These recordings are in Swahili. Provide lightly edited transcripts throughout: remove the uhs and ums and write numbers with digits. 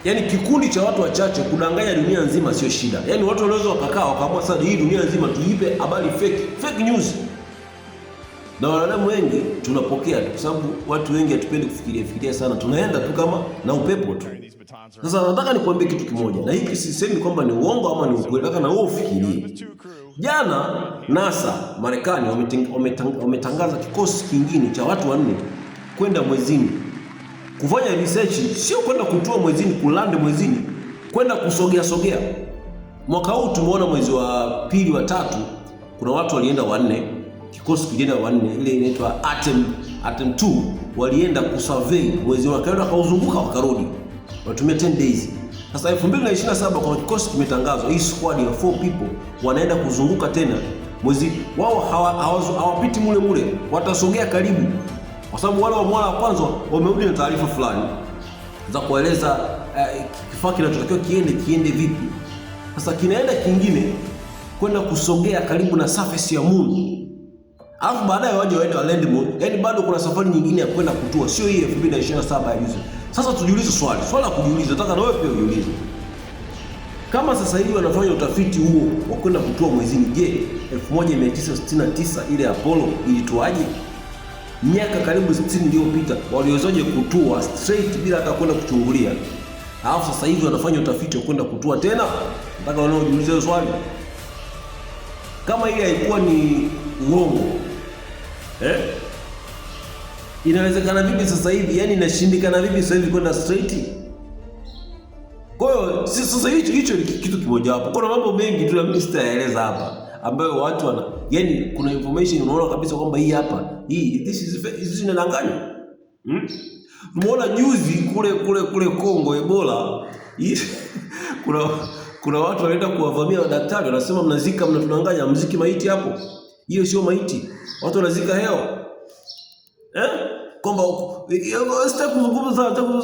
Yaani kikundi cha watu wachache kudanganya dunia nzima sio shida. Yaani watu wanaweza wakakaa wakaamua sasa hii dunia nzima tuipe habari fake news. Na wanadamu wengi tunapokea kwa sababu watu wengi hatupendi kufikiria sana. Tunaenda tu kama na upepo tu. Sasa nataka nikwambie kitu kimoja. Na hiki sisemi kwamba ni uongo ama ni ukweli, nataka na wewe ufikirie. Jana NASA Marekani wametangaza kikosi kingine cha watu 4 kwenda mwezini. Kufanya research, sio kwenda kutua mwezini, kulanda mwezini, kwenda kusogea. Mwaka huu tumeona mwezi wa pili wa tatu kuna watu walienda 4, kikosi kilienda 4, ile inaitwa Artem 2, walienda kusurvey mwezi wakaenda kauzunguka wakarudi. Watumia 10 days. Sasa 2027 kwa kikosi kimetangazwa, hii squad ya 4 people wanaenda kuzunguka tena mwezi wao, hawapiti mule, watasogea karibu. Kwa sababu wale wa mwana wa kwanza wamerudi na taarifa fulani za kueleza kifaa kinachotakiwa kiende vipi. Sasa kinaenda kingine kwenda kusogea karibu na surface ya moon. Alafu baadaye waje wa land moon. Yaani bado kuna safari nyingine ya kwenda kutua, sio hii 2027 ya juzi. Sasa tujiulize swali la kujiuliza, nataka na wewe pia ujiulize. Kama sasa hivi wanafanya utafiti huo wa kwenda kutua mwezini, je, 1969 ile Apollo ilituaje? Miaka karibu 60 iliyopita waliwezaje kutua straight bila hata kwenda kuchungulia? Alafu sasa hivi wanafanya utafiti wa kwenda kutua tena? Nataka wanaojiuliza hiyo swali. Kama ile haikuwa ni uongo, inawezekana vipi sasa hivi? Yaani inashindikana vipi sasa hivi kwenda straight? Kwa hiyo sasa hicho ni kitu kimoja hapo. Kuna mambo mengi tu mimi sitaeleza hapa ambayo watu yaani kuna information unaona kabisa kwamba hii hapa, this inadanganya. Tumeona juzi kule Kongo Ebola, kuna watu wanaenda kuwavamia madaktari, wanasema mnatudanganya, mziki maiti hapo. Hiyo sio maiti. Watu wanazika hewa. Kwamba step kuzungumza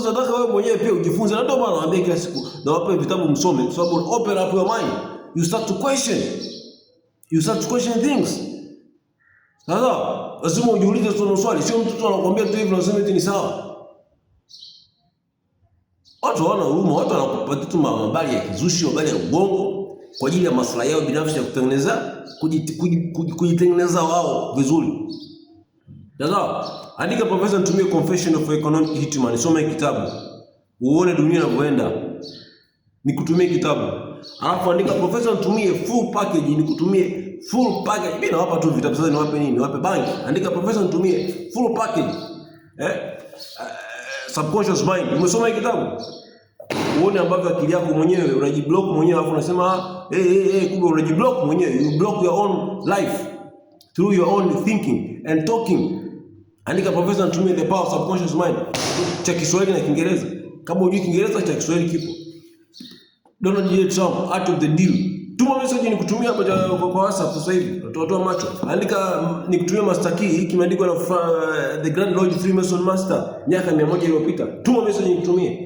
nataka wewe mwenyewe pia ujifunze. Na ndio maana naambia kila siku na wape vitabu msome, kwa sababu open up your mind. You start to question things. Sasa lazima ujiulize swali, sio mtu anakuambia tu hivi na unasema eti ni sawa. Watu wana huruma, watu wanakupatia tu habari ya kizushi, habari ya ubongo kwa ajili ya maslahi yao binafsi ya kujitengeneza wao vizuri. Sasa andika Profesa nitumie Confession of Economic Hitman, soma kitabu uone dunia inavyoenda. Nikutumie kitabu. Alafu andika Profesa nitumie full package, nikutumie full package. Mimi nawapa tu vitabu, sasa niwape nini? Niwape banki. Andika Profesa nitumie full package. Subconscious mind. Umesoma kitabu? Uone ambavyo akili yako mwenyewe unajiblock mwenyewe, alafu unasema kumbe unajiblock mwenyewe. You block your own life through your own thinking and talking. Andika Profesa nitumie the power of subconscious mind. Cha Kiswahili na Kiingereza. Kama hujui Kiingereza, cha Kiswahili kipo. Donald J. Trump, Art of the Deal. Tuma message nikutumia hapa kwa WhatsApp sasa hivi. Toa macho. Andika nikutumia master key, hiki kimeandikwa na The Grand Lodge Freemason Master miaka 100 iliyopita. Tuma message nikutumie.